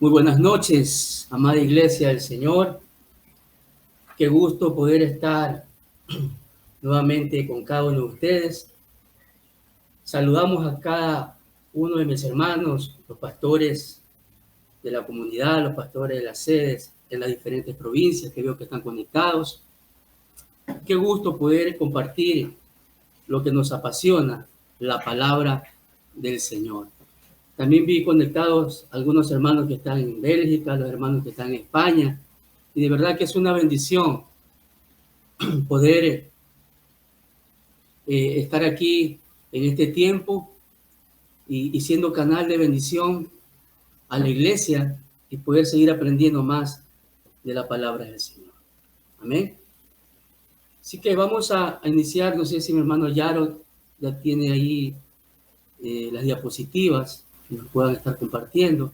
Muy buenas noches, amada Iglesia del Señor. Qué gusto poder estar nuevamente con cada uno de ustedes. Saludamos a cada uno de mis hermanos, los pastores de la comunidad, los pastores de las sedes en las diferentes provincias que veo que están conectados. Qué gusto poder compartir lo que nos apasiona, la palabra del Señor. También vi conectados algunos hermanos que están en Bélgica, los hermanos que están en España, y de verdad que es una bendición poder estar aquí en este tiempo y siendo canal de bendición a la iglesia y poder seguir aprendiendo más de la palabra del Señor. Amén. Así que vamos a iniciar. No sé si mi hermano Yaro ya tiene ahí las diapositivas que nos puedan estar compartiendo.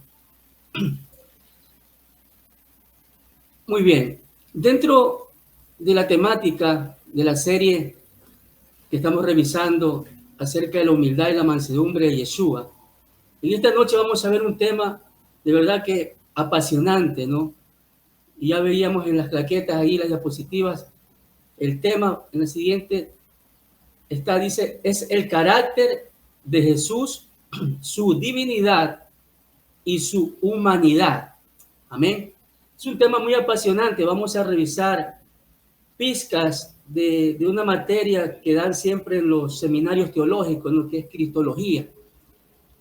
Muy bien. Dentro de la temática de la serie que estamos revisando acerca de la humildad y la mansedumbre de Yeshua, en esta noche vamos a ver un tema de verdad que apasionante, ¿no? Y ya veíamos en las claquetas ahí, las diapositivas, el tema en el siguiente dice, es el carácter de Jesús, su divinidad y su humanidad. Amén. Es un tema muy apasionante. Vamos a revisar pizcas de una materia que dan siempre en los seminarios teológicos, ¿no? Que es cristología.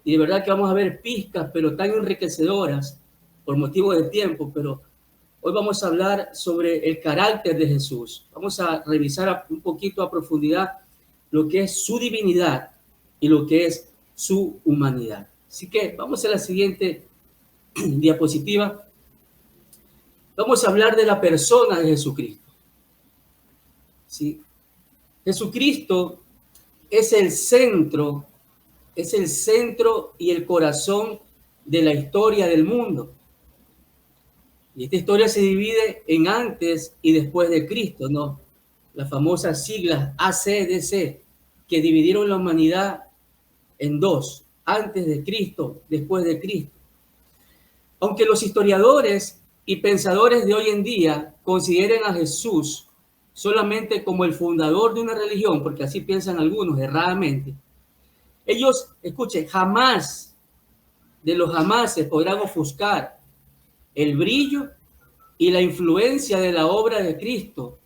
Y de verdad que vamos a ver pizcas, pero tan enriquecedoras por motivo de tiempo. Pero hoy vamos a hablar sobre el carácter de Jesús. Vamos a revisar un poquito a profundidad lo que es su divinidad y lo que es su humanidad. Así que vamos a la siguiente diapositiva. Vamos a hablar de la persona de Jesucristo. ¿Sí? Jesucristo es el centro y el corazón de la historia del mundo. Y esta historia se divide en antes y después de Cristo, ¿no? Las famosas siglas ACDC, que dividieron la humanidad en dos, antes de Cristo, después de Cristo. Aunque los historiadores y pensadores de hoy en día consideren a Jesús solamente como el fundador de una religión, porque así piensan algunos erradamente, ellos, escuchen, jamás de los jamases podrán ofuscar el brillo y la influencia de la obra de Cristo,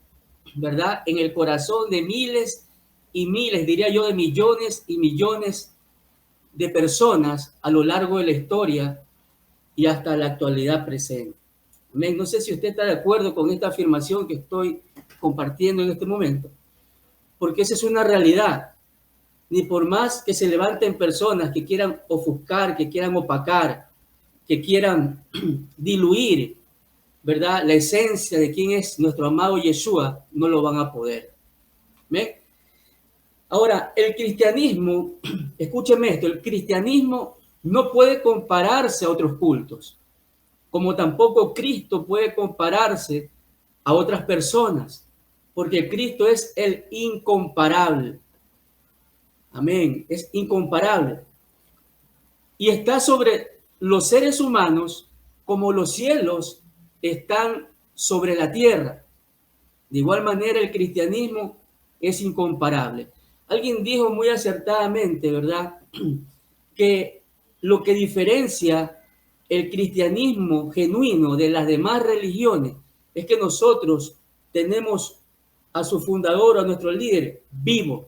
¿verdad? En el corazón de miles y miles, diría yo, de millones y millones de personas a lo largo de la historia y hasta la actualidad presente. No sé si usted está de acuerdo con esta afirmación que estoy compartiendo en este momento, porque esa es una realidad. Ni por más que se levanten personas que quieran ofuscar, que quieran opacar, que quieran diluir, ¿verdad?, la esencia de quién es nuestro amado Yeshua, no lo van a poder. ¿Ven? Ahora, el cristianismo, escúcheme esto, el cristianismo no puede compararse a otros cultos, como tampoco Cristo puede compararse a otras personas, porque Cristo es el incomparable. Amén, es incomparable. Y está sobre los seres humanos como los cielos están sobre la tierra. De igual manera, el cristianismo es incomparable. Alguien dijo muy acertadamente, ¿verdad?, que lo que diferencia el cristianismo genuino de las demás religiones es que nosotros tenemos a su fundador, a nuestro líder, vivo.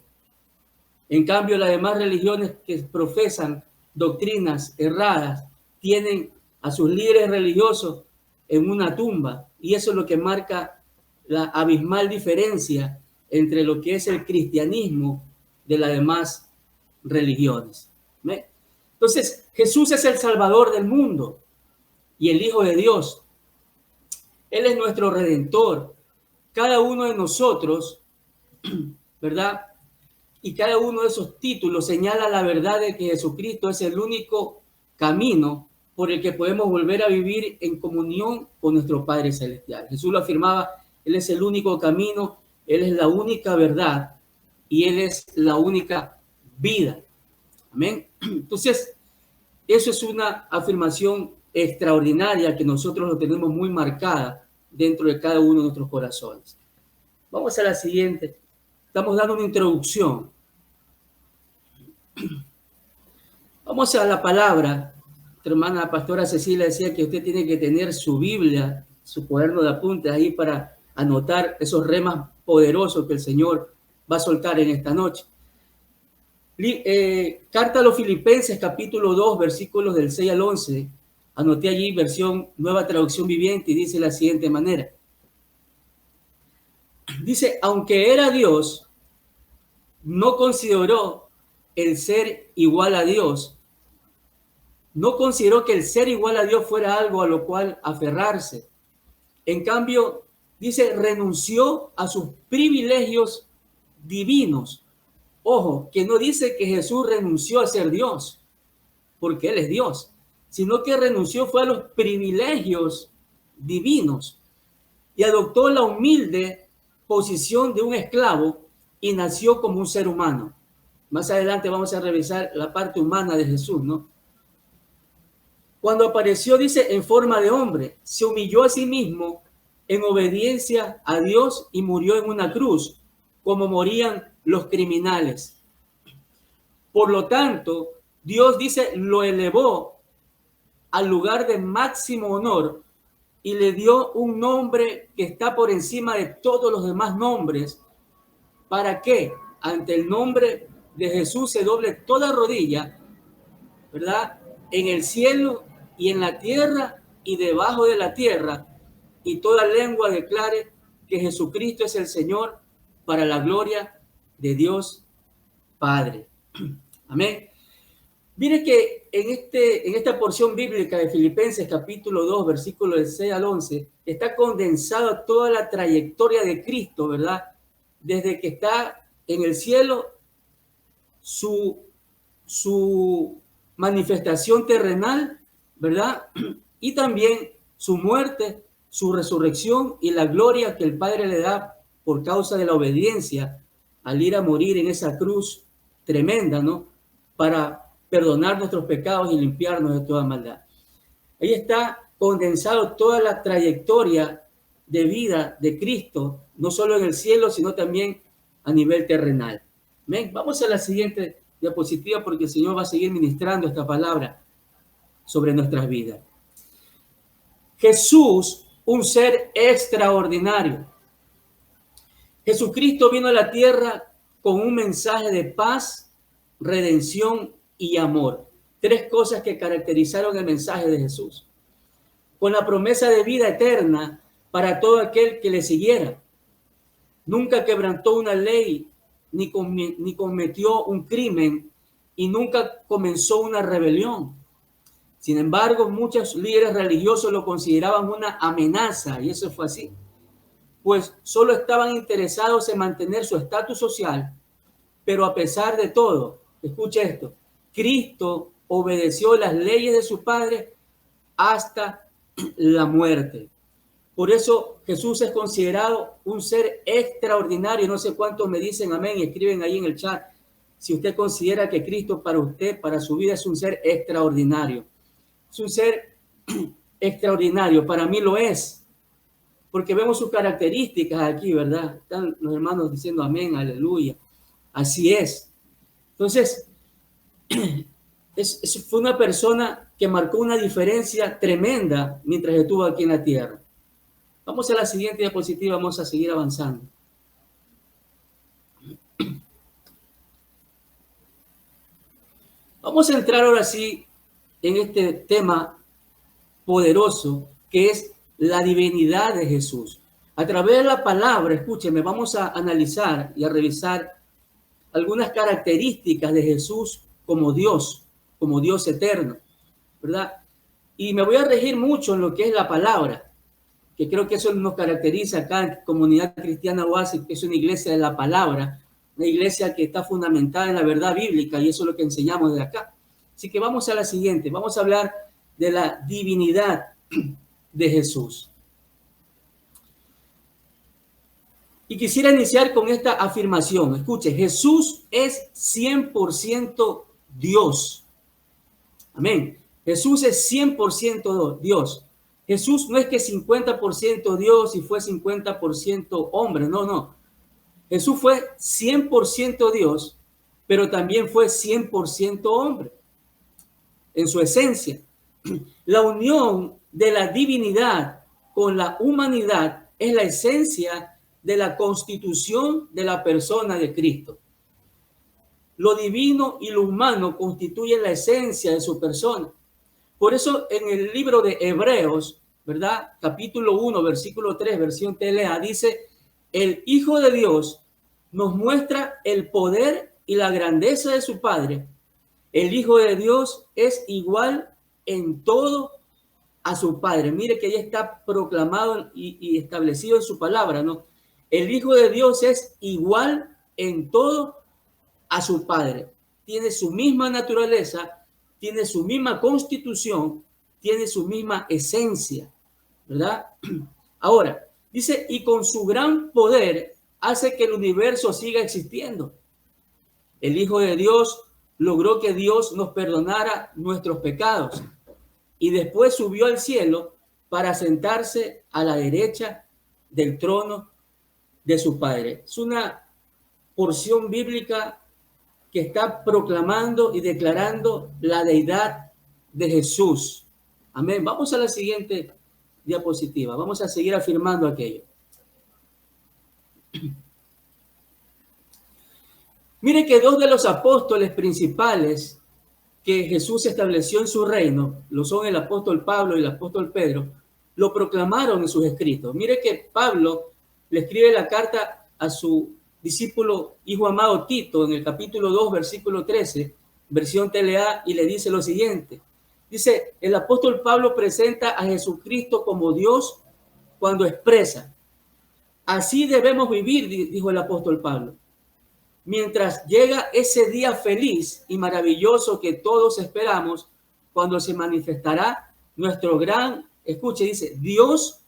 En cambio, las demás religiones que profesan doctrinas erradas tienen a sus líderes religiosos en una tumba, y eso es lo que marca la abismal diferencia entre lo que es el cristianismo de las demás religiones. Entonces, Jesús es el Salvador del mundo y el Hijo de Dios. Él es nuestro Redentor. Cada uno de nosotros, ¿verdad?, y cada uno de esos títulos señala la verdad de que Jesucristo es el único camino por el que podemos volver a vivir en comunión con nuestro Padre Celestial. Jesús lo afirmaba, Él es el único camino, Él es la única verdad y Él es la única vida. Amén. Entonces, eso es una afirmación extraordinaria que nosotros lo tenemos muy marcada dentro de cada uno de nuestros corazones. Vamos a la siguiente. Estamos dando una introducción. Vamos a la palabra. Nuestra hermana pastora Cecilia decía que usted tiene que tener su Biblia, su cuaderno de apuntes ahí para anotar esos remas poderosos que el Señor va a soltar en esta noche. Carta a los Filipenses, capítulo 2, versículos del 6 al 11. Anoté allí versión Nueva Traducción Viviente y dice de la siguiente manera. Dice, aunque era Dios, no consideró el ser igual a Dios. No consideró que el ser igual a Dios fuera algo a lo cual aferrarse. En cambio, dice, renunció a sus privilegios divinos. Ojo, que no dice que Jesús renunció a ser Dios, porque Él es Dios, sino que renunció fue a los privilegios divinos y adoptó la humilde posición de un esclavo y nació como un ser humano. Más adelante vamos a revisar la parte humana de Jesús, ¿no? Cuando apareció, dice, en forma de hombre, se humilló a sí mismo en obediencia a Dios y murió en una cruz, como morían los criminales. Por lo tanto, Dios dice, lo elevó al lugar de máximo honor y le dio un nombre que está por encima de todos los demás nombres, para que ante el nombre de Jesús se doble toda rodilla, ¿verdad? En el cielo y en la tierra y debajo de la tierra, y toda lengua declare que Jesucristo es el Señor, para la gloria de Dios Padre. Amén. Mire que en esta porción bíblica de Filipenses capítulo 2, versículos del 6 al 11, está condensada toda la trayectoria de Cristo, ¿verdad? Desde que está en el cielo, su manifestación terrenal, ¿verdad? Y también su muerte, su resurrección y la gloria que el Padre le da por causa de la obediencia al ir a morir en esa cruz tremenda, ¿no? Para perdonar nuestros pecados y limpiarnos de toda maldad. Ahí está condensado toda la trayectoria de vida de Cristo, no solo en el cielo, sino también a nivel terrenal. ¿Ven? Vamos a la siguiente diapositiva porque el Señor va a seguir ministrando esta palabra sobre nuestras vidas. Jesús, un ser extraordinario. Jesucristo vino a la tierra con un mensaje de paz, redención y amor. Tres cosas que caracterizaron el mensaje de Jesús. Con la promesa de vida eterna para todo aquel que le siguiera. Nunca quebrantó una ley ni cometió un crimen y nunca comenzó una rebelión. Sin embargo, muchos líderes religiosos lo consideraban una amenaza, y eso fue así, pues solo estaban interesados en mantener su estatus social, pero a pesar de todo, escuche esto, Cristo obedeció las leyes de su Padre hasta la muerte. Por eso Jesús es considerado un ser extraordinario. No sé cuántos me dicen amén y escriben ahí en el chat si usted considera que Cristo para usted, para su vida, es un ser extraordinario. Es un ser extraordinario, para mí lo es, porque vemos sus características aquí, ¿verdad? Están los hermanos diciendo amén, aleluya. Así es. Entonces, fue una persona que marcó una diferencia tremenda mientras estuvo aquí en la tierra. Vamos a la siguiente diapositiva, vamos a seguir avanzando. Vamos a entrar ahora sí en este tema poderoso que es la divinidad de Jesús. A través de la palabra, escúcheme, vamos a analizar y a revisar algunas características de Jesús como Dios eterno, ¿verdad? Y me voy a regir mucho en lo que es la palabra, que creo que eso nos caracteriza acá en Comunidad Cristiana Oasis, que es una iglesia de la palabra, una iglesia que está fundamentada en la verdad bíblica, y eso es lo que enseñamos de acá. Así que vamos a la siguiente, vamos a hablar de la divinidad de Jesús. Y quisiera iniciar con esta afirmación. Escuche, Jesús es 100% Dios. Amén. Jesús es 100% Dios. Jesús no es que 50% Dios y fue 50% hombre, no, no. Jesús fue 100% Dios, pero también fue 100% hombre en su esencia. La unión de la divinidad con la humanidad es la esencia de la constitución de la persona de Cristo. Lo divino y lo humano constituyen la esencia de su persona. Por eso en el libro de Hebreos, ¿verdad? Capítulo 1, versículo 3, versión TLA, dice, el Hijo de Dios nos muestra el poder y la grandeza de su Padre. El Hijo de Dios es igual en todo a su Padre. Mire que ya está proclamado y establecido en su palabra, ¿no? El Hijo de Dios es igual en todo a su Padre. Tiene su misma naturaleza, tiene su misma constitución, tiene su misma esencia, ¿verdad? Ahora, dice, y con su gran poder hace que el universo siga existiendo. El Hijo de Dios logró que Dios nos perdonara nuestros pecados y después subió al cielo para sentarse a la derecha del trono de su Padre. Es una porción bíblica que está proclamando y declarando la deidad de Jesús. Amén. Vamos a la siguiente diapositiva. Vamos a seguir afirmando aquello. Mire que dos de los apóstoles principales que Jesús estableció en su reino, lo son el apóstol Pablo y el apóstol Pedro, lo proclamaron en sus escritos. Mire que Pablo le escribe la carta a su discípulo hijo amado Tito en el capítulo 2, versículo 13, versión TLA, y le dice lo siguiente. Dice, el apóstol Pablo presenta a Jesucristo como Dios cuando expresa, así debemos vivir, dijo el apóstol Pablo. Mientras llega ese día feliz y maravilloso que todos esperamos, cuando se manifestará nuestro gran, escuche, dice, Dios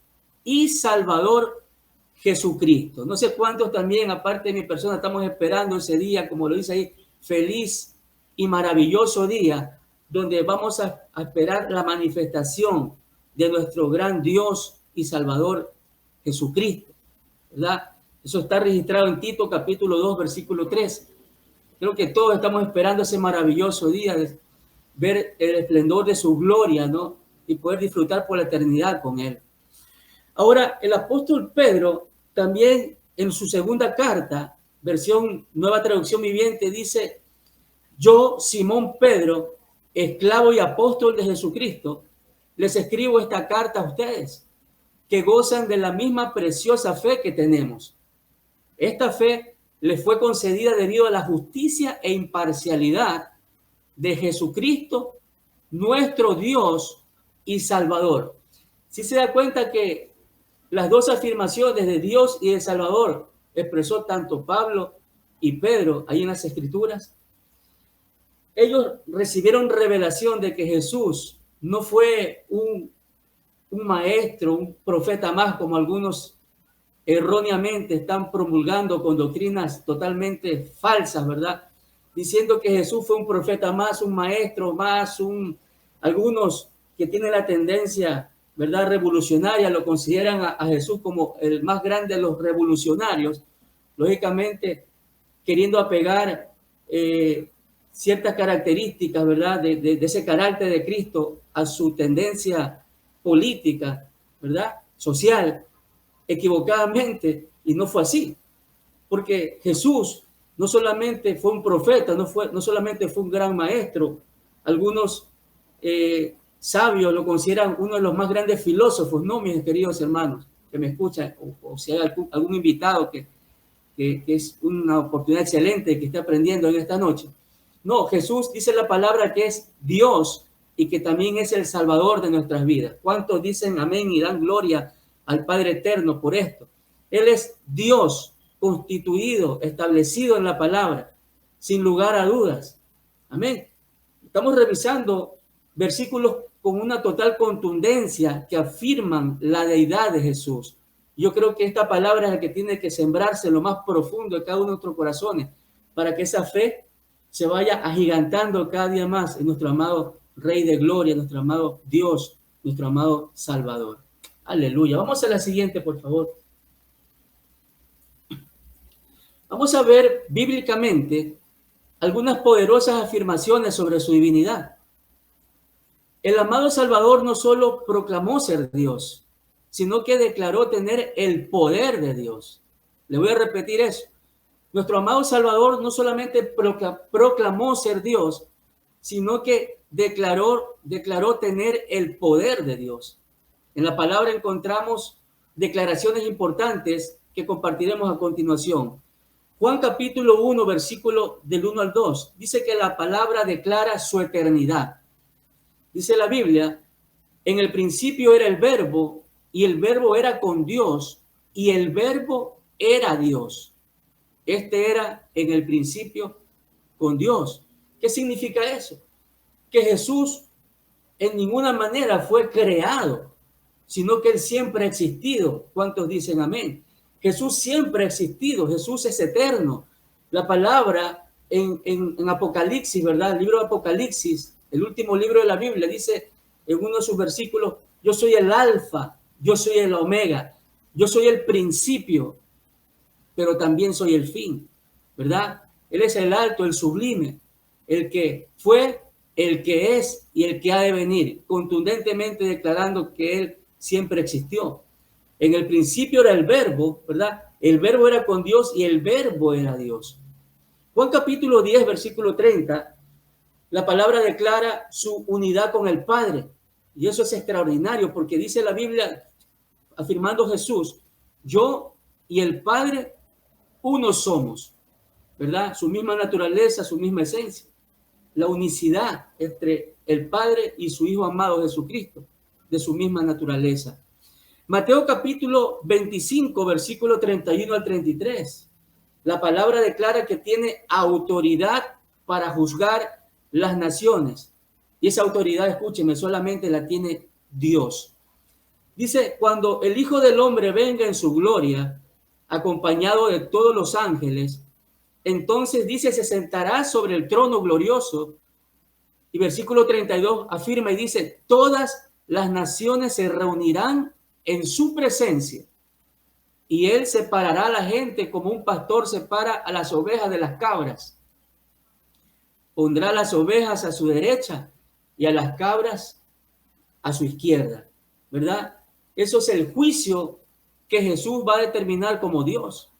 y Salvador Jesucristo. No sé cuántos también, aparte de mi persona, estamos esperando ese día, como lo dice ahí, feliz y maravilloso día, donde vamos a esperar la manifestación de nuestro gran Dios y Salvador Jesucristo, ¿verdad? Eso está registrado en Tito capítulo 2, versículo 3. Creo que todos estamos esperando ese maravilloso día de ver el esplendor de su gloria, ¿no? Y poder disfrutar por la eternidad con él. Ahora, el apóstol Pedro también en su segunda carta, versión Nueva Traducción Viviente, dice, yo, Simón Pedro, esclavo y apóstol de Jesucristo, les escribo esta carta a ustedes, que gozan de la misma preciosa fe que tenemos. Esta fe les fue concedida debido a la justicia e imparcialidad de Jesucristo, nuestro Dios y Salvador. Si se da cuenta que las dos afirmaciones de Dios y de Salvador expresó tanto Pablo y Pedro ahí en las Escrituras, ellos recibieron revelación de que Jesús no fue un maestro, un profeta más, como algunos erróneamente están promulgando con doctrinas totalmente falsas, ¿verdad? Diciendo que Jesús fue un profeta más, un maestro más, algunos que tienen la tendencia, ¿verdad?, revolucionaria, lo consideran a Jesús como el más grande de los revolucionarios, lógicamente queriendo apegar ciertas características, ¿verdad?, de ese carácter de Cristo a su tendencia política, ¿verdad?, social, equivocadamente, y no fue así, porque Jesús no solamente fue un profeta, no solamente fue un gran maestro, algunos sabios lo consideran uno de los más grandes filósofos, no, mis queridos hermanos que me escuchan, o si hay algún invitado que es una oportunidad excelente que esté aprendiendo en esta noche. No, Jesús dice la palabra que es Dios y que también es el Salvador de nuestras vidas. ¿Cuántos dicen amén y dan gloria al Padre Eterno por esto? Él es Dios constituido, establecido en la palabra, sin lugar a dudas. Amén. Estamos revisando versículos con una total contundencia que afirman la deidad de Jesús. Yo creo que esta palabra es la que tiene que sembrarse en lo más profundo de cada uno de nuestros corazones para que esa fe se vaya agigantando cada día más en nuestro amado Rey de gloria, nuestro amado Dios, nuestro amado Salvador. Aleluya. Vamos a la siguiente, por favor. Vamos a ver bíblicamente algunas poderosas afirmaciones sobre su divinidad. El amado Salvador no solo proclamó ser Dios, sino que declaró tener el poder de Dios. Le voy a repetir eso. Nuestro amado Salvador no solamente proclamó ser Dios, sino que declaró tener el poder de Dios. En la palabra encontramos declaraciones importantes que compartiremos a continuación. Juan capítulo 1, versículo del 1 al 2, dice que la palabra declara su eternidad. Dice la Biblia, en el principio era el verbo, y el verbo era con Dios, y el verbo era Dios. Este era en el principio con Dios. ¿Qué significa eso? Que Jesús en ninguna manera fue creado, sino que Él siempre ha existido. ¿Cuántos dicen amén? Jesús siempre ha existido, Jesús es eterno. La palabra en Apocalipsis, ¿verdad? El libro de Apocalipsis, el último libro de la Biblia, dice en uno de sus versículos, yo soy el alfa, yo soy el omega, yo soy el principio, pero también soy el fin, ¿verdad? Él es el alto, el sublime, el que fue, el que es y el que ha de venir, contundentemente declarando que Él siempre existió. En el principio era el verbo, ¿verdad? El verbo era con Dios y el verbo era Dios. Juan capítulo 10, versículo 30, la palabra declara su unidad con el Padre. Y eso es extraordinario porque dice la Biblia, afirmando Jesús, yo y el Padre uno somos, ¿verdad? Su misma naturaleza, su misma esencia. La unicidad entre el Padre y su Hijo amado Jesucristo, de su misma naturaleza. Mateo capítulo 25, versículo 31 al 33. La palabra declara que tiene autoridad para juzgar las naciones. Y esa autoridad, escúcheme, solamente la tiene Dios. Dice, cuando el Hijo del Hombre venga en su gloria, acompañado de todos los ángeles, entonces dice, se sentará sobre el trono glorioso. Y versículo 32 afirma y dice, todas las naciones se reunirán en su presencia. Y él separará a la gente como un pastor separa a las ovejas de las cabras. Pondrá las ovejas a su derecha y a las cabras a su izquierda, ¿verdad? Eso es el juicio que Jesús va a determinar como Dios.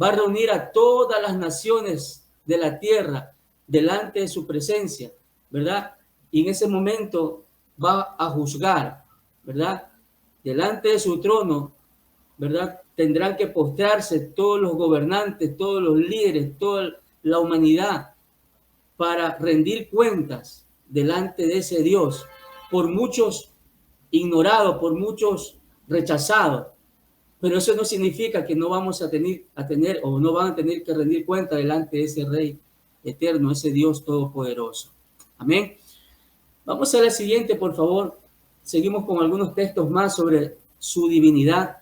Va a reunir a todas las naciones de la tierra delante de su presencia, ¿verdad? Y en ese momento va a juzgar, ¿verdad? Delante de su trono, ¿verdad? Tendrán que postrarse todos los gobernantes, todos los líderes, toda la humanidad para rendir cuentas delante de ese Dios, por muchos ignorados, por muchos rechazados. Pero eso no significa que no vamos a tener o no van a tener que rendir cuenta delante de ese Rey eterno, ese Dios todopoderoso. Amén. Vamos a la siguiente, por favor. Seguimos con algunos textos más sobre su divinidad.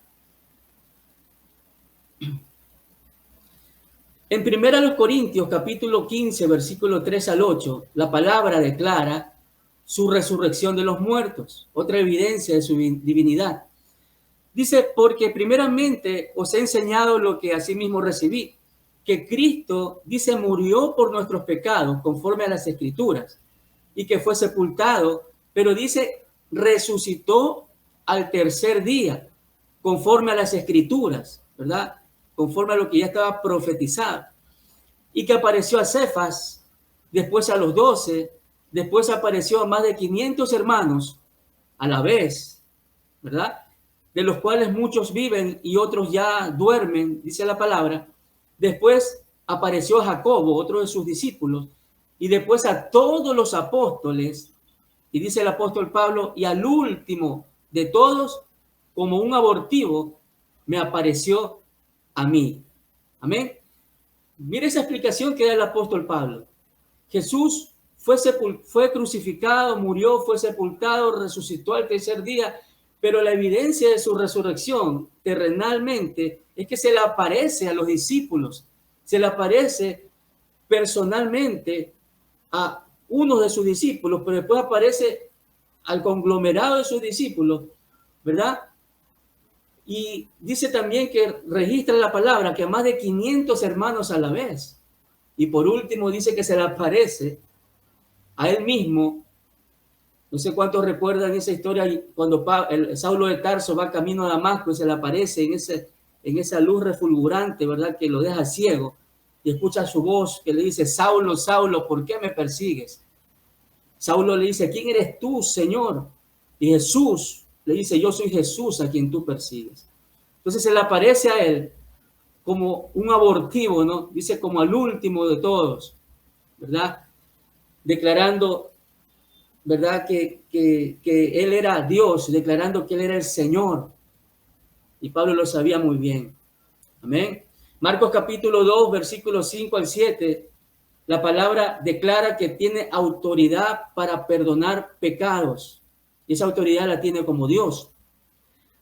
En 1 Corintios, capítulo 15, versículo 3 al 8, la palabra declara su resurrección de los muertos, otra evidencia de su divinidad. Dice, porque primeramente os he enseñado lo que asimismo recibí, que Cristo, dice, murió por nuestros pecados conforme a las Escrituras, y que fue sepultado, pero dice, resucitó al tercer día, conforme a las Escrituras, ¿verdad? Conforme a lo que ya estaba profetizado. Y que apareció a Cefas, después a los 12, después apareció a más de 500 hermanos a la vez, ¿verdad? De los cuales muchos viven y otros ya duermen, dice la palabra. Después apareció a Jacobo, otro de sus discípulos, y después a todos los apóstoles, y dice el apóstol Pablo, y al último de todos, como un abortivo, me apareció a mí. Amén. Mire esa explicación que da el apóstol Pablo. Jesús fue crucificado, murió, fue sepultado, resucitó al tercer día, pero la evidencia de su resurrección terrenalmente es que se le aparece a los discípulos, se le aparece personalmente a uno de sus discípulos, pero después aparece al conglomerado de sus discípulos, ¿verdad? Y dice también que registra la palabra que a más de 500 hermanos a la vez. Y por último dice que se le aparece a él mismo. No sé cuántos recuerdan esa historia cuando Saulo de Tarso va camino a Damasco y se le aparece en esa luz refulgurante, ¿verdad? Que lo deja ciego y escucha su voz que le dice, Saulo, Saulo, ¿por qué me persigues? Saulo le dice, ¿quién eres tú, Señor? Y Jesús le dice, yo soy Jesús a quien tú persigues. Entonces se le aparece a él como un abortivo, ¿no? Dice como al último de todos, ¿verdad? Declarando, ¿verdad? Que él era Dios, declarando que él era el Señor. Y Pablo lo sabía muy bien. Amén. Marcos capítulo 2, versículos 5 al 7, la palabra declara que tiene autoridad para perdonar pecados. Y esa autoridad la tiene como Dios.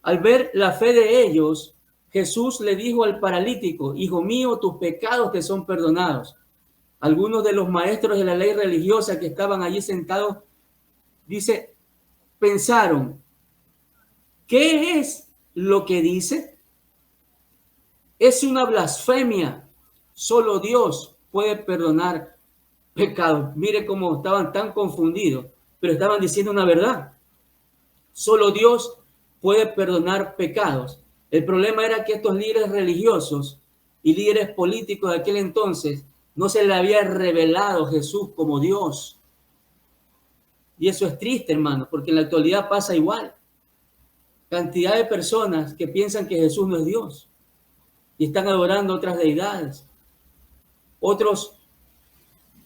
Al ver la fe de ellos, Jesús le dijo al paralítico, hijo mío, tus pecados te son perdonados. Algunos de los maestros de la ley religiosa que estaban allí sentados, dice, pensaron, ¿qué es lo que dice? Es una blasfemia. Solo Dios puede perdonar pecados. Mire cómo estaban tan confundidos, pero estaban diciendo una verdad. Solo Dios puede perdonar pecados. El problema era que estos líderes religiosos y líderes políticos de aquel entonces no se le había revelado Jesús como Dios. Y eso es triste, hermano, porque en la actualidad pasa igual. Cantidad de personas que piensan que Jesús no es Dios y están adorando otras deidades. Otros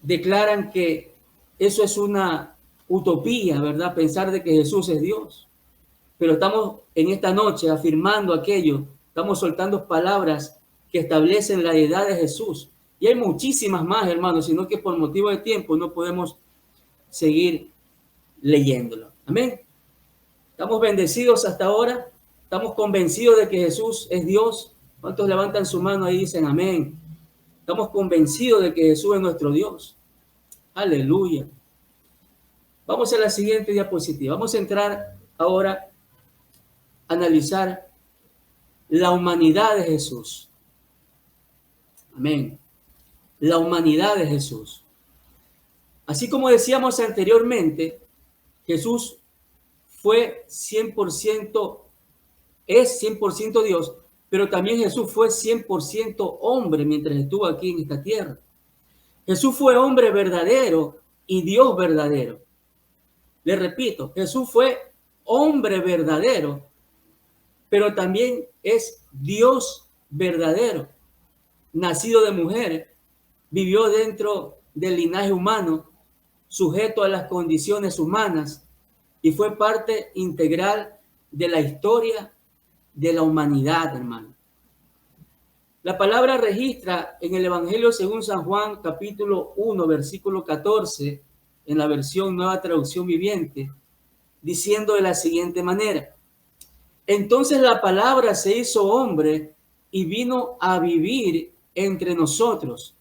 declaran que eso es una utopía, ¿verdad? Pensar de que Jesús es Dios. Pero estamos en esta noche afirmando aquello, estamos soltando palabras que establecen la deidad de Jesús. Y hay muchísimas más, hermanos, sino que por motivo de tiempo no podemos seguir leyéndolo. Amén. Estamos bendecidos hasta ahora. Estamos convencidos de que Jesús es Dios. ¿Cuántos levantan su mano ahí y dicen amén? Estamos convencidos de que Jesús es nuestro Dios. Aleluya. Vamos a la siguiente diapositiva. Vamos a entrar ahora a analizar la humanidad de Jesús. Amén. La humanidad de Jesús. Así como decíamos anteriormente, Jesús fue 100%, es 100% Dios, pero también Jesús fue 100% hombre mientras estuvo aquí en esta tierra. Jesús fue hombre verdadero y Dios verdadero. Le repito, Jesús fue hombre verdadero, pero también es Dios verdadero. Nacido de mujer, vivió dentro del linaje humano, sujeto a las condiciones humanas, y fue parte integral de la historia de la humanidad, hermano. La palabra registra en el Evangelio según San Juan, capítulo 1, versículo 14, en la versión Nueva Traducción Viviente, diciendo de la siguiente manera: entonces la palabra se hizo hombre y vino a vivir entre nosotros.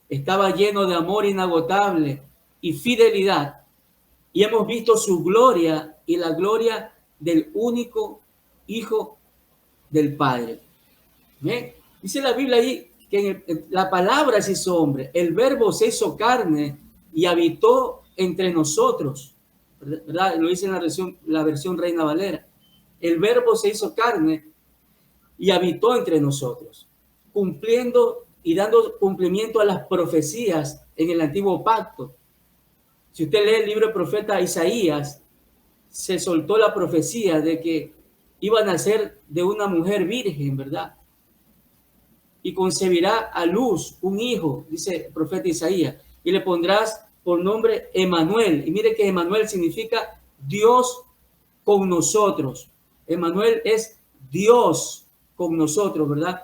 Estaba lleno de amor inagotable y fidelidad, y hemos visto su gloria y la gloria del único Hijo del Padre. ¿Bien? Dice la Biblia ahí que la palabra se hizo hombre, el verbo se hizo carne y habitó entre nosotros, ¿verdad? Lo dice en la versión Reina Valera. El verbo se hizo carne y habitó entre nosotros, cumpliendo y dando cumplimiento a las profecías en el antiguo pacto. Si usted lee el libro del profeta Isaías, se soltó la profecía de que iba a nacer de una mujer virgen, ¿verdad? Y concebirá a luz un hijo, dice el profeta Isaías, y le pondrás por nombre Emanuel. Y mire que Emanuel significa Dios con nosotros. Emanuel es Dios con nosotros, ¿verdad?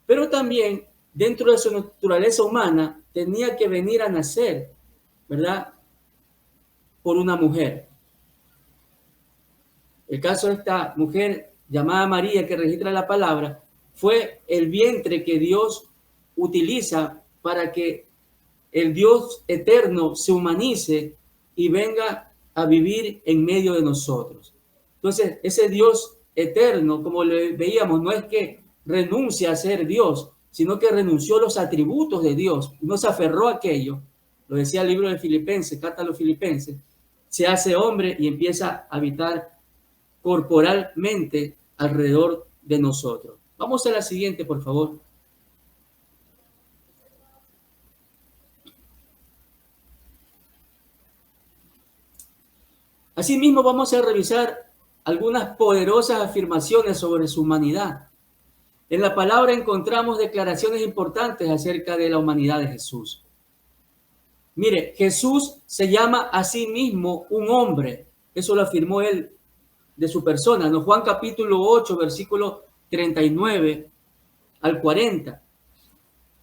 Pero también dentro de su naturaleza humana tenía que venir a nacer, ¿verdad? Por una mujer. El caso de esta mujer llamada María, que registra la palabra, fue el vientre que Dios utiliza para que el Dios eterno se humanice y venga a vivir en medio de nosotros. Entonces, ese Dios eterno, como le veíamos, no es que renuncia a ser Dios, sino que renunció a los atributos de Dios, no se aferró a aquello. Lo decía el libro de Filipenses, carta a los Filipenses, se hace hombre y empieza a habitar corporalmente alrededor de nosotros. Vamos a la siguiente, por favor. Asimismo, vamos a revisar algunas poderosas afirmaciones sobre su humanidad. En la palabra encontramos declaraciones importantes acerca de la humanidad de Jesús. Mire, Jesús se llama a sí mismo un hombre. Eso lo afirmó él de su persona. En Juan capítulo 8, versículo 39 al 40.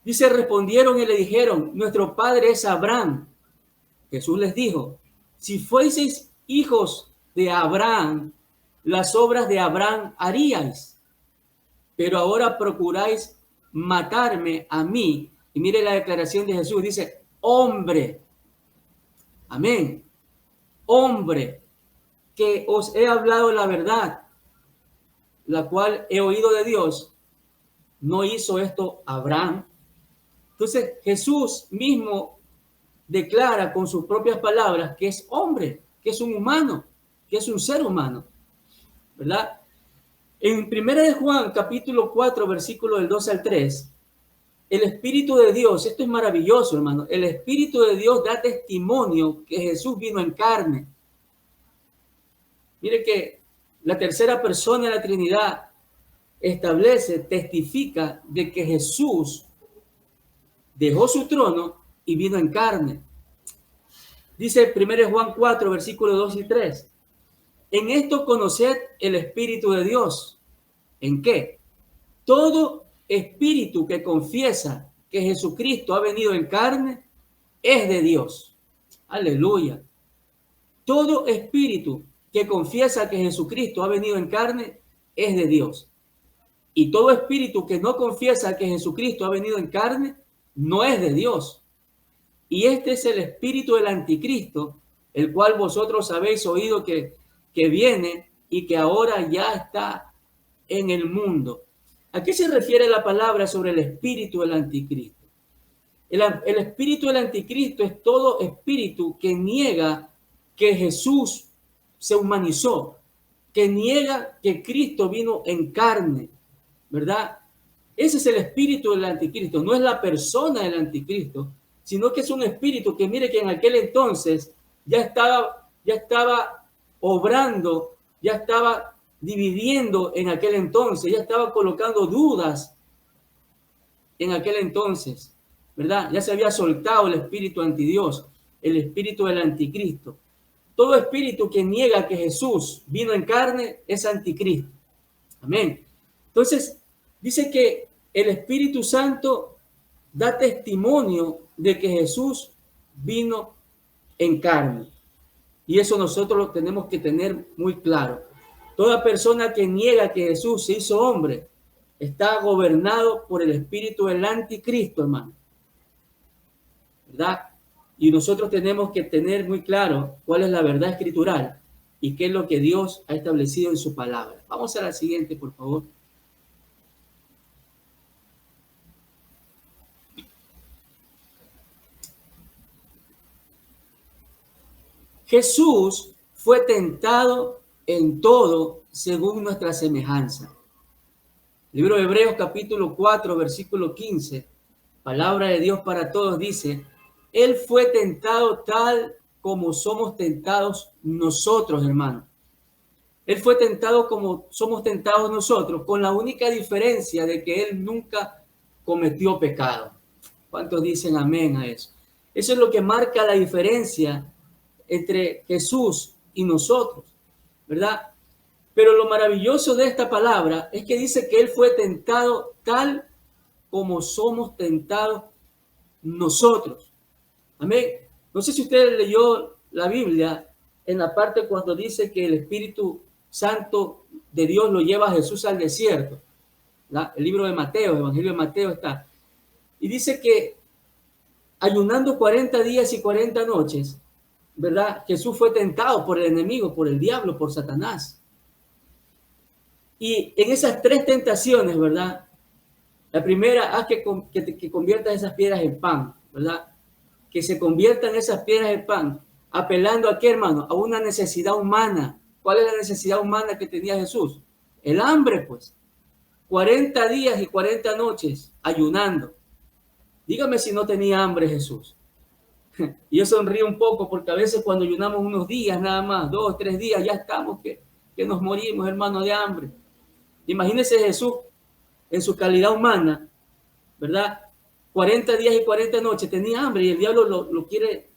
Dice, respondieron y le dijeron, nuestro padre es Abraham. Jesús les dijo, si fueseis hijos de Abraham, las obras de Abraham haríais. Pero ahora procuráis matarme a mí. Y mire la declaración de Jesús, dice, hombre, amén, hombre, que os he hablado la verdad, la cual he oído de Dios, no hizo esto Abraham. Entonces Jesús mismo declara con sus propias palabras que es hombre, que es un humano, que es un ser humano, ¿verdad? En 1 de Juan, capítulo 4, versículo del 2 al 3, el Espíritu de Dios, esto es maravilloso, hermano, el Espíritu de Dios da testimonio que Jesús vino en carne. Mire que la tercera persona de la Trinidad establece, testifica de que Jesús dejó su trono y vino en carne. Dice 1 Juan 4, versículos 2 y 3. En esto conoced el Espíritu de Dios. ¿En qué? Todo espíritu que confiesa que Jesucristo ha venido en carne es de Dios. Aleluya. Todo espíritu que confiesa que Jesucristo ha venido en carne es de Dios. Y todo espíritu que no confiesa que Jesucristo ha venido en carne no es de Dios. Y este es el espíritu del anticristo, el cual vosotros habéis oído que viene y que ahora ya está en el mundo. ¿A qué se refiere la palabra sobre el espíritu del anticristo? El espíritu del anticristo es todo espíritu que niega que Jesús se humanizó, que niega que Cristo vino en carne, ¿verdad? Ese es el espíritu del anticristo, no es la persona del anticristo, sino que es un espíritu que mire que en aquel entonces ya estaba obrando, ya estaba dividiendo en aquel entonces, ya estaba colocando dudas en aquel entonces, ¿verdad? Ya se había soltado el espíritu antidios, el espíritu del anticristo. Todo espíritu que niega que Jesús vino en carne es anticristo. Amén. Entonces, dice que el Espíritu Santo da testimonio de que Jesús vino en carne. Y eso nosotros lo tenemos que tener muy claro. Toda persona que niega que Jesús se hizo hombre está gobernado por el espíritu del anticristo, hermano. ¿Verdad? Y nosotros tenemos que tener muy claro cuál es la verdad escritural y qué es lo que Dios ha establecido en su palabra. Vamos a la siguiente, por favor. Jesús fue tentado en todo según nuestra semejanza. Libro de Hebreos capítulo 4, versículo 15, palabra de Dios para todos, dice, Él fue tentado tal como somos tentados nosotros, hermano. Él fue tentado como somos tentados nosotros, con la única diferencia de que Él nunca cometió pecado. ¿Cuántos dicen amén a eso? Eso es lo que marca la diferencia entre Jesús y nosotros, ¿verdad? Pero lo maravilloso de esta palabra es que dice que Él fue tentado tal como somos tentados nosotros. Amén. No sé si usted leyó la Biblia en la parte cuando dice que el Espíritu Santo de Dios lo lleva a Jesús al desierto. El libro de Mateo, el Evangelio de Mateo está. Y dice que ayunando 40 días y 40 noches, ¿verdad? Jesús fue tentado por el enemigo, por el diablo, por Satanás. Y en esas tres tentaciones, ¿verdad? La primera, haz que conviertas esas piedras en pan, ¿verdad? Que se conviertan esas piedras en pan, apelando a qué, hermano, a una necesidad humana. ¿Cuál es la necesidad humana que tenía Jesús? El hambre, pues. 40 días y 40 noches ayunando. Dígame si no tenía hambre Jesús. Y yo sonrío un poco porque a veces cuando ayunamos unos días nada más, 2, 3 días, ya estamos que nos morimos, hermano, de hambre. Imagínese Jesús en su calidad humana, ¿verdad? 40 días y 40 noches tenía hambre y el diablo lo quiere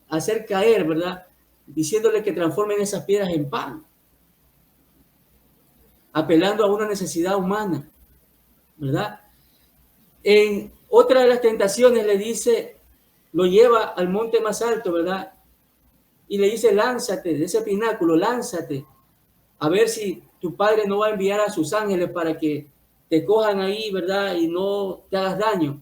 hacer caer, ¿verdad? Diciéndole que transformen esas piedras en pan, apelando a una necesidad humana, ¿verdad? En otra de las tentaciones le dice, lo lleva al monte más alto, ¿verdad? Y le dice, lánzate de ese pináculo, lánzate, a ver si tu padre no va a enviar a sus ángeles para que te cojan ahí, ¿verdad? Y no te hagas daño,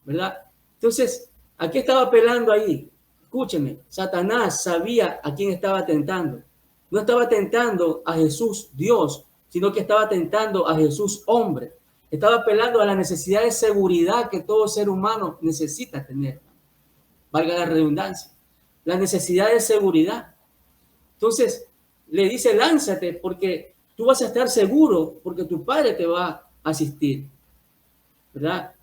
¿verdad? Entonces, ¿a qué estaba apelando ahí? Escúcheme, Satanás sabía a quién estaba tentando. No estaba tentando a Jesús Dios, sino que estaba tentando a Jesús hombre. Estaba apelando a la necesidad de seguridad que todo ser humano necesita tener. Valga la redundancia. La necesidad de seguridad. Entonces, le dice, lánzate porque tú vas a estar seguro porque tu padre te va a asistir. ¿Verdad?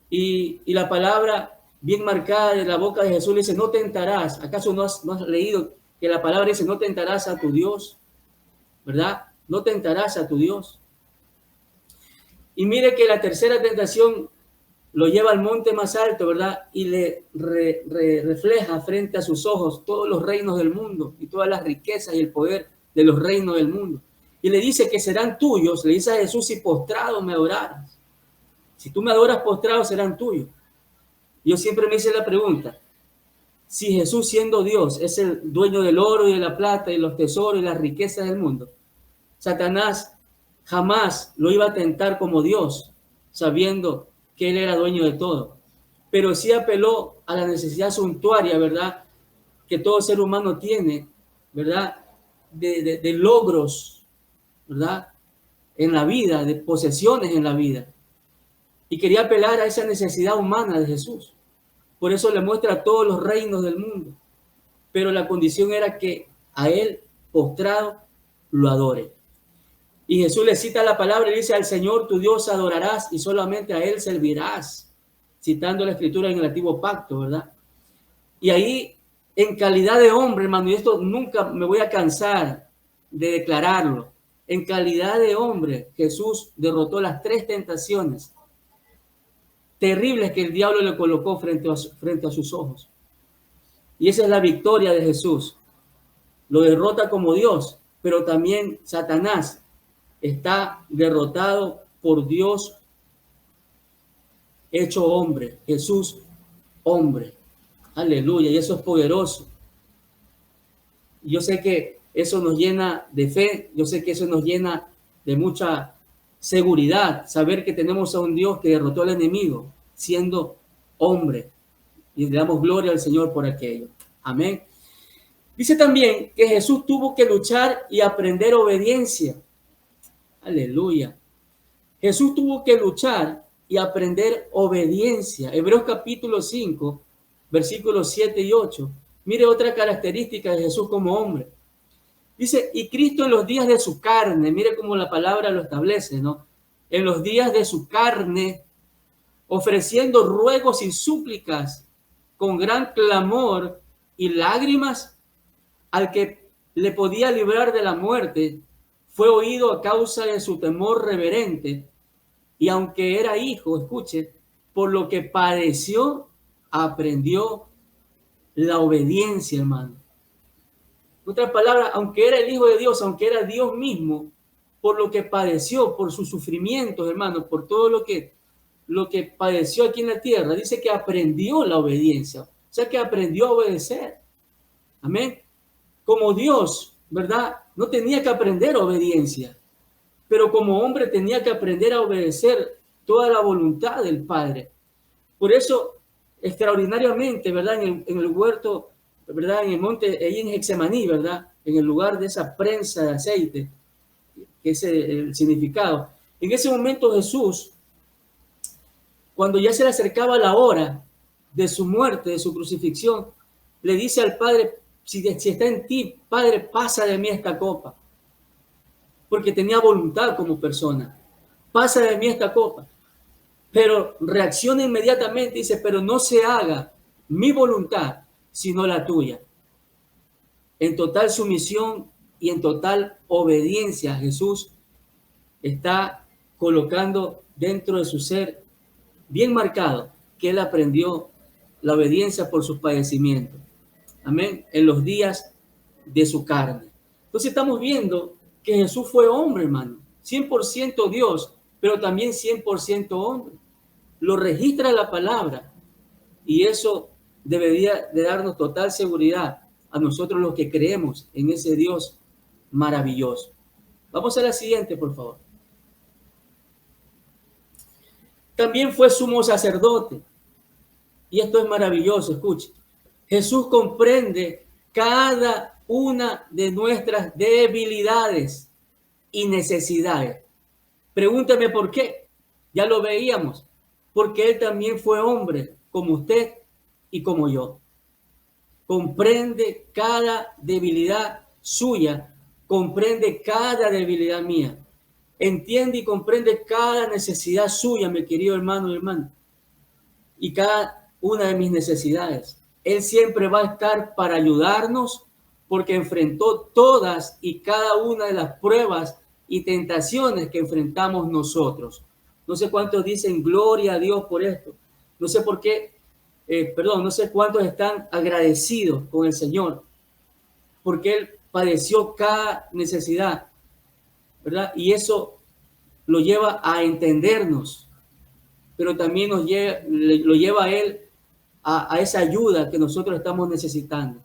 Y la palabra bien marcada de la boca de Jesús le dice, no tentarás. ¿Acaso no has leído que la palabra dice, no tentarás a tu Dios? ¿Verdad? No tentarás a tu Dios. Y mire que la tercera tentación lo lleva al monte más alto, ¿verdad? Y le refleja frente a sus ojos todos los reinos del mundo y todas las riquezas y el poder de los reinos del mundo. Y le dice que serán tuyos, le dice a Jesús, si postrado me adoraras. Si tú me adoras postrado, serán tuyos. Yo siempre me hice la pregunta, si Jesús siendo Dios es el dueño del oro y de la plata y los tesoros y las riquezas del mundo, Satanás jamás lo iba a tentar como Dios, sabiendo que él era dueño de todo. Pero sí apeló a la necesidad suntuaria, ¿verdad? Que todo ser humano tiene, ¿verdad? De logros, ¿verdad? En la vida, de posesiones en la vida. Y quería apelar a esa necesidad humana de Jesús. Por eso le muestra todos los reinos del mundo. Pero la condición era que a él, postrado, lo adore. Y Jesús le cita la palabra y dice, al Señor tu Dios adorarás y solamente a él servirás. Citando la escritura en el antiguo pacto, ¿verdad? Y ahí, en calidad de hombre, hermano, y esto nunca me voy a cansar de declararlo, en calidad de hombre, Jesús derrotó las tres tentaciones terribles que el diablo le colocó frente a sus ojos. Y esa es la victoria de Jesús. Lo derrota como Dios, pero también Satanás está derrotado por Dios hecho hombre, Jesús hombre. Aleluya, y eso es poderoso. Yo sé que eso nos llena de fe, yo sé que eso nos llena de mucha seguridad, saber que tenemos a un Dios que derrotó al enemigo siendo hombre. Y le damos gloria al Señor por aquello. Amén. Dice también que Jesús tuvo que luchar y aprender obediencia. Aleluya. Jesús tuvo que luchar y aprender obediencia. Hebreos capítulo 5, versículos 7 y 8. Mire otra característica de Jesús como hombre. Dice, y Cristo en los días de su carne, mire cómo la palabra lo establece, ¿no? En los días de su carne, ofreciendo ruegos y súplicas con gran clamor y lágrimas al que le podía librar de la muerte, fue oído a causa de su temor reverente, y aunque era hijo, escuche, por lo que padeció, aprendió la obediencia, hermano. En otras palabras, aunque era el Hijo de Dios, aunque era Dios mismo, por lo que padeció, por sus sufrimientos, hermano, por todo lo que padeció aquí en la tierra, dice que aprendió la obediencia, o sea que aprendió a obedecer. Amén. Como Dios, ¿verdad? No tenía que aprender obediencia, pero como hombre tenía que aprender a obedecer toda la voluntad del Padre. Por eso extraordinariamente, ¿verdad? En el huerto, ¿verdad? En el monte, ahí en Getsemaní, ¿verdad? En el lugar de esa prensa de aceite, que es el significado. En ese momento Jesús, cuando ya se le acercaba la hora de su muerte, de su crucifixión, le dice al Padre, si está en ti, Padre, pasa de mí esta copa. Porque tenía voluntad como persona. Pasa de mí esta copa. Pero reacciona inmediatamente y dice, pero no se haga mi voluntad, sino la tuya. En total sumisión y en total obediencia, Jesús está colocando dentro de su ser bien marcado que él aprendió la obediencia por sus padecimientos. Amén. En los días de su carne. Entonces estamos viendo que Jesús fue hombre, hermano. 100% Dios, pero también 100% hombre. Lo registra la palabra. Y eso debería de darnos total seguridad a nosotros los que creemos en ese Dios maravilloso. Vamos a la siguiente, por favor. También fue sumo sacerdote. Y esto es maravilloso, escuche. Jesús comprende cada una de nuestras debilidades y necesidades. Pregúntame por qué. Ya lo veíamos. Porque Él también fue hombre, como usted y como yo. Comprende cada debilidad suya, comprende cada debilidad mía. Entiende y comprende cada necesidad suya, mi querido hermano y hermana. Y cada una de mis necesidades. Él siempre va a estar para ayudarnos porque enfrentó todas y cada una de las pruebas y tentaciones que enfrentamos nosotros. No sé cuántos dicen gloria a Dios por esto. No sé por qué, no sé cuántos están agradecidos con el Señor porque Él padeció cada necesidad, ¿verdad? Y eso lo lleva a entendernos, pero también lo lleva a Él a esa ayuda que nosotros estamos necesitando.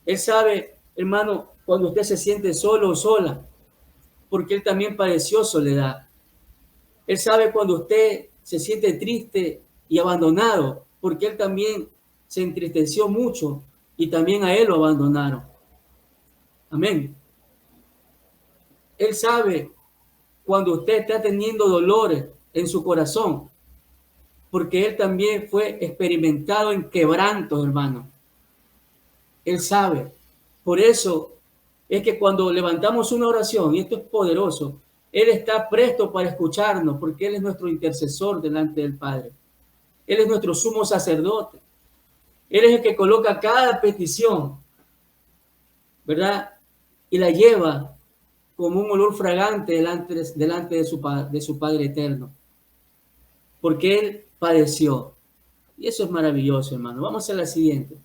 Él sabe, hermano, cuando usted se siente solo o sola, porque Él también padeció soledad. Él sabe cuando usted se siente triste y abandonado, porque Él también se entristeció mucho y también a Él lo abandonaron. Amén. Él sabe cuando usted está teniendo dolores en su corazón, porque Él también fue experimentado en quebrantos, hermano. Él sabe. Por eso es que cuando levantamos una oración, y esto es poderoso, Él está presto para escucharnos, porque Él es nuestro intercesor delante del Padre. Él es nuestro sumo sacerdote. Él es el que coloca cada petición, ¿verdad? Y la lleva como un olor fragante delante de su Padre eterno. Porque Él padeció. Y eso es maravilloso, hermano. Vamos a la siguiente.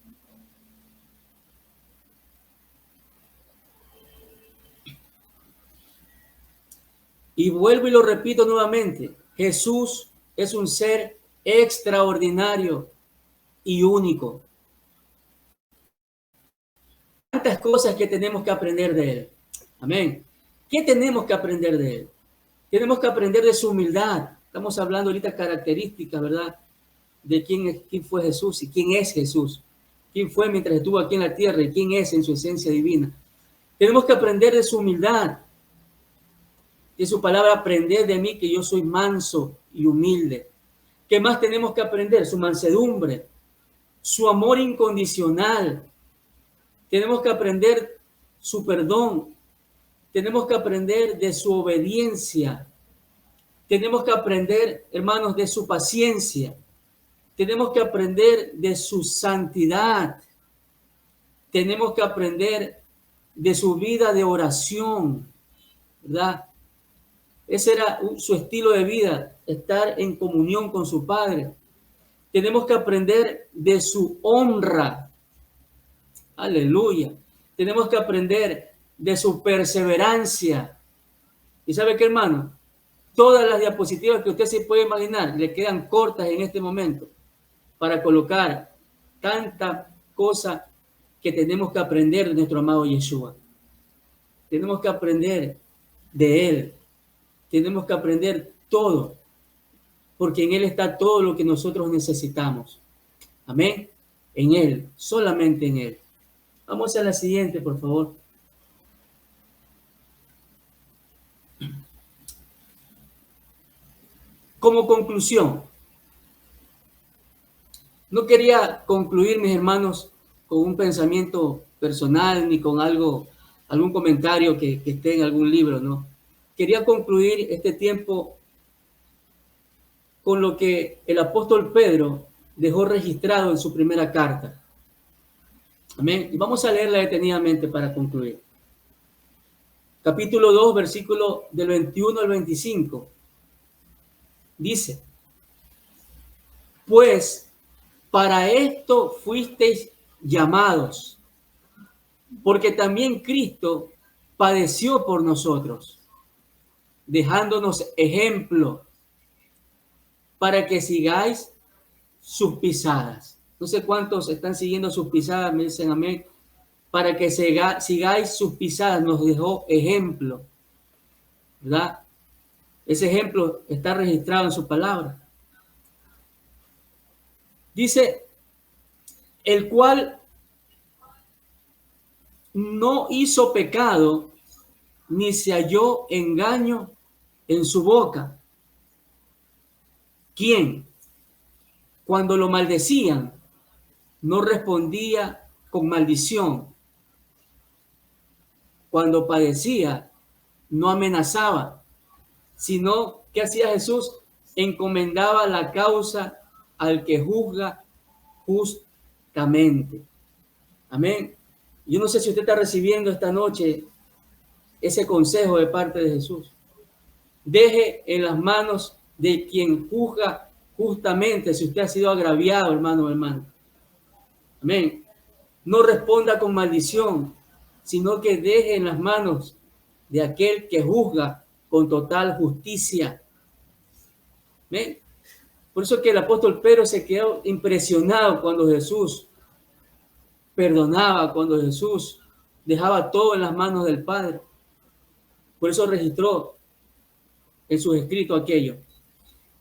Y vuelvo y lo repito nuevamente. Jesús es un ser extraordinario y único. Tantas cosas que tenemos que aprender de Él. Amén. ¿Qué tenemos que aprender de Él? Tenemos que aprender de su humildad. Estamos hablando ahorita de características, ¿verdad? De quién fue Jesús y quién es Jesús. Quién fue mientras estuvo aquí en la tierra y quién es en su esencia divina. Tenemos que aprender de su humildad. De su palabra, aprended de mí que yo soy manso y humilde. ¿Qué más tenemos que aprender? Su mansedumbre, su amor incondicional. Tenemos que aprender su perdón. Tenemos que aprender de su obediencia. Tenemos que aprender, hermanos, de su paciencia. Tenemos que aprender de su santidad. Tenemos que aprender de su vida de oración, ¿verdad? Ese era su estilo de vida, estar en comunión con su Padre. Tenemos que aprender de su honra. Aleluya. Tenemos que aprender de su perseverancia. ¿Y sabe qué, hermano? Todas las diapositivas que usted se puede imaginar le quedan cortas en este momento para colocar tanta cosa que tenemos que aprender de nuestro amado Yeshua. Tenemos que aprender de Él. Tenemos que aprender todo, porque en Él está todo lo que nosotros necesitamos. Amén. En Él, solamente en Él. Vamos a la siguiente, por favor. Como conclusión, no quería concluir, mis hermanos, con un pensamiento personal ni con algún comentario que esté en algún libro, ¿no? Quería concluir este tiempo con lo que el apóstol Pedro dejó registrado en su primera carta. Amén. Y vamos a leerla detenidamente para concluir. Capítulo 2, versículo del 21 al 25. Dice, pues para esto fuisteis llamados, porque también Cristo padeció por nosotros, dejándonos ejemplo para que sigáis sus pisadas. No sé cuántos están siguiendo sus pisadas, me dicen amén. Para que sigáis sus pisadas, nos dejó ejemplo, ¿verdad? Ese ejemplo está registrado en su palabra. Dice, el cual no hizo pecado, ni se halló engaño en su boca. ¿Quién? Cuando lo maldecían, no respondía con maldición. Cuando padecía, no amenazaba, sino que hacía Jesús, encomendaba la causa al que juzga justamente. Amén. Yo no sé si usted está recibiendo esta noche ese consejo de parte de Jesús. Deje en las manos de quien juzga justamente si usted ha sido agraviado, hermano o hermana. Amén. No responda con maldición, sino que deje en las manos de aquel que juzga con total justicia. ¿Ven? Por eso que el apóstol Pedro se quedó impresionado cuando Jesús perdonaba, cuando Jesús dejaba todo en las manos del Padre. Por eso registró en sus escritos aquello.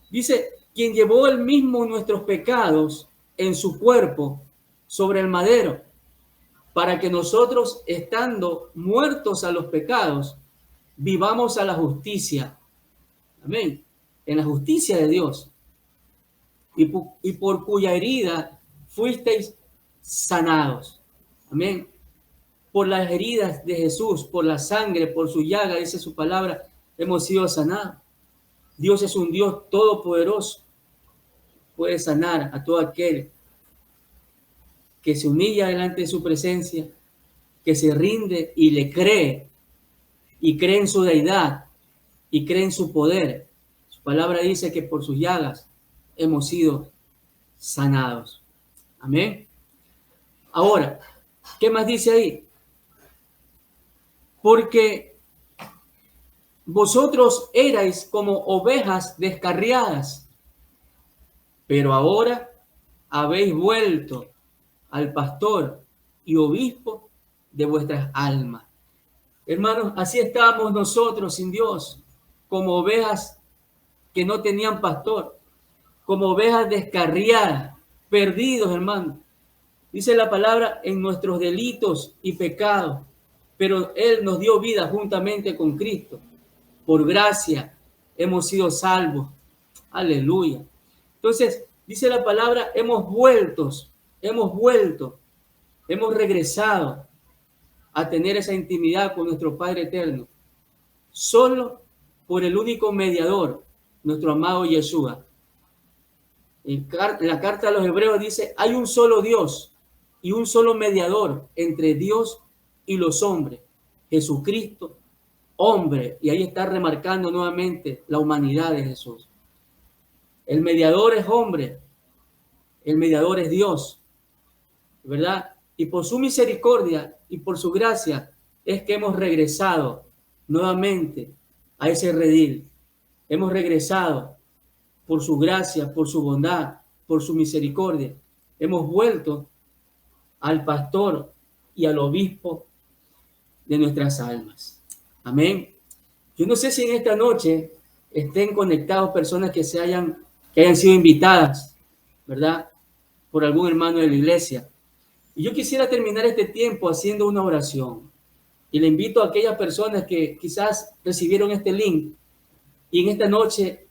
Dice, quien llevó él mismo nuestros pecados en su cuerpo sobre el madero, para que nosotros, estando muertos a los pecados, vivamos a la justicia. Amén. En la justicia de Dios. Y por cuya herida fuisteis sanados. Amén. Por las heridas de Jesús, por la sangre, por su llaga, dice su palabra, hemos sido sanados. Dios es un Dios todopoderoso. Puede sanar a todo aquel que se humilla delante de su presencia, que se rinde y le cree, y cree en su deidad, y cree en su poder. Su palabra dice que por sus llagas hemos sido sanados. Amén. Ahora, ¿qué más dice ahí? Porque vosotros erais como ovejas descarriadas, pero ahora habéis vuelto al pastor y obispo de vuestras almas. Hermanos, así estábamos nosotros sin Dios, como ovejas que no tenían pastor, como ovejas descarriadas, perdidos, hermanos. Dice la palabra, en nuestros delitos y pecados, pero Él nos dio vida juntamente con Cristo. Por gracia hemos sido salvos. Aleluya. Entonces, dice la palabra, hemos vuelto, hemos regresado a tener esa intimidad con nuestro Padre eterno, solo por el único mediador, nuestro amado Yeshua. En la carta a los Hebreos dice, hay un solo Dios y un solo mediador entre Dios y los hombres, Jesucristo, hombre. Y ahí está remarcando nuevamente la humanidad de Jesús. El mediador es hombre, el mediador es Dios, ¿verdad? Y por su misericordia y por su gracia es que hemos regresado nuevamente a ese redil. Hemos regresado por su gracia, por su bondad, por su misericordia. Hemos vuelto al pastor y al obispo de nuestras almas. Amén. Yo no sé si en esta noche estén conectados personas que hayan sido invitadas, ¿verdad? por algún hermano de la iglesia. Y yo quisiera terminar este tiempo haciendo una oración. Y le invito a aquellas personas que quizás recibieron este link y en esta noche,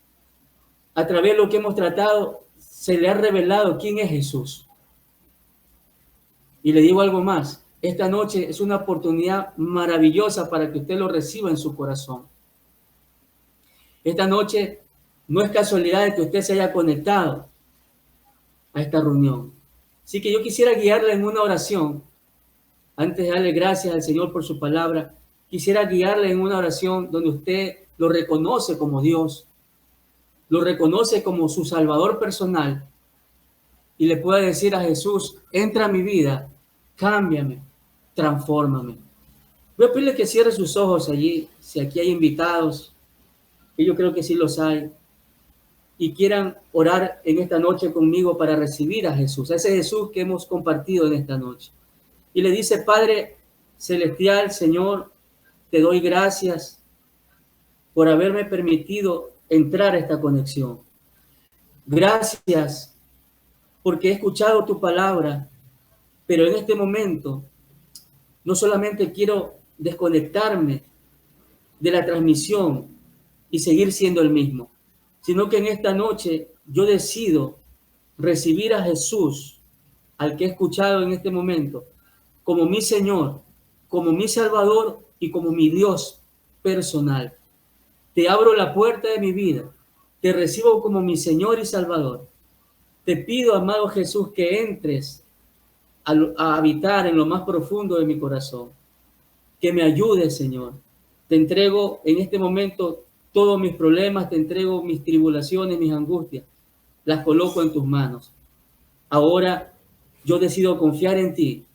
a través de lo que hemos tratado, se le ha revelado quién es Jesús. Y le digo algo más. Esta noche es una oportunidad maravillosa para que usted lo reciba en su corazón. Esta noche no es casualidad de que usted se haya conectado a esta reunión. Así que yo quisiera guiarle en una oración. Antes de darle gracias al Señor por su palabra, quisiera guiarle en una oración donde usted lo reconoce como Dios, lo reconoce como su Salvador personal y le pueda decir a Jesús: entra a mi vida, cámbiame, transfórmame. Voy a pedirle que cierre sus ojos allí, si aquí hay invitados, que yo creo que sí los hay, y quieran orar en esta noche conmigo para recibir a Jesús, a ese Jesús que hemos compartido en esta noche. Y le dice: Padre Celestial, Señor, te doy gracias por haberme permitido entrar a esta conexión. Gracias porque he escuchado tu palabra, pero en este momento no solamente quiero desconectarme de la transmisión y seguir siendo el mismo, sino que en esta noche yo decido recibir a Jesús, al que he escuchado en este momento, como mi Señor, como mi Salvador y como mi Dios personal. Te abro la puerta de mi vida, te recibo como mi Señor y Salvador. Te pido, amado Jesús, que entres a habitar en lo más profundo de mi corazón, que me ayudes, Señor. Te entrego en este momento todos mis problemas, te entrego mis tribulaciones, mis angustias, las coloco en tus manos. Ahora yo decido confiar en ti,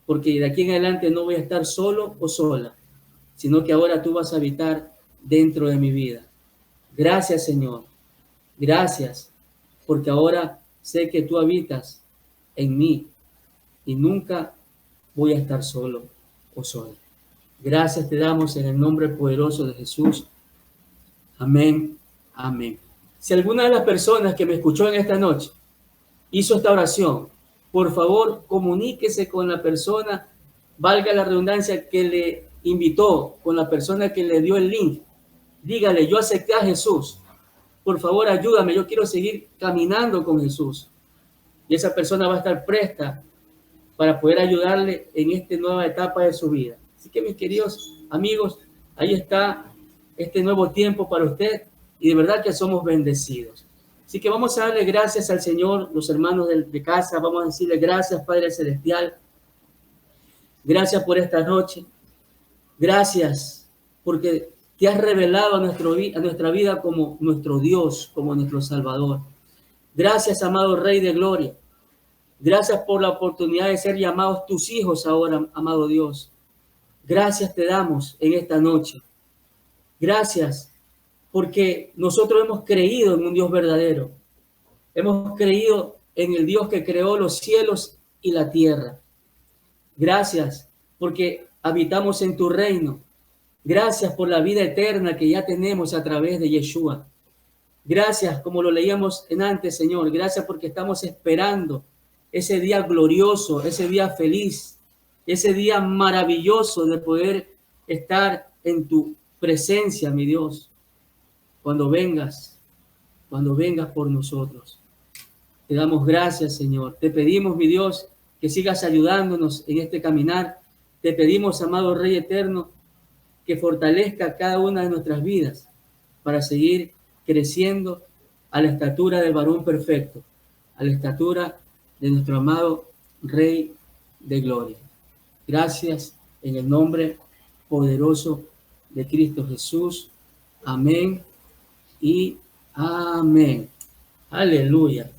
porque de aquí en adelante no voy a estar solo o sola, sino que ahora tú vas a habitar dentro de mi vida. Gracias, Señor. Gracias, porque ahora sé que tú habitas en mí y nunca voy a estar solo o sola. Gracias te damos en el nombre poderoso de Jesús. Amén. Amén. Si alguna de las personas que me escuchó en esta noche hizo esta oración, por favor, comuníquese con la persona, valga la redundancia, que le invitó, con la persona que le dio el link. Dígale: yo acepté a Jesús. Por favor, ayúdame. Yo quiero seguir caminando con Jesús. Y esa persona va a estar presta para poder ayudarle en esta nueva etapa de su vida. Así que, mis queridos amigos, ahí está este nuevo tiempo para usted y de verdad que somos bendecidos. Así que vamos a darle gracias al Señor, los hermanos de casa, vamos a decirle: gracias, Padre Celestial. Gracias por esta noche. Gracias porque te has revelado a nuestra vida como nuestro Dios, como nuestro Salvador. Gracias, amado Rey de Gloria. Gracias por la oportunidad de ser llamados tus hijos ahora, amado Dios. Gracias te damos en esta noche. Gracias porque nosotros hemos creído en un Dios verdadero. Hemos creído en el Dios que creó los cielos y la tierra. Gracias porque habitamos en tu reino. Gracias por la vida eterna que ya tenemos a través de Yeshua. Gracias, como lo leíamos en antes, Señor. Gracias porque estamos esperando ese día glorioso, ese día feliz, ese día maravilloso de poder estar en tu presencia, mi Dios, cuando vengas por nosotros. Te damos gracias, Señor. Te pedimos, mi Dios, que sigas ayudándonos en este caminar. Te pedimos, amado Rey eterno, que fortalezca cada una de nuestras vidas para seguir creciendo a la estatura del varón perfecto, a la estatura de nuestro amado Rey de Gloria. Gracias en el nombre poderoso de Cristo Jesús. Amén y amén. Aleluya.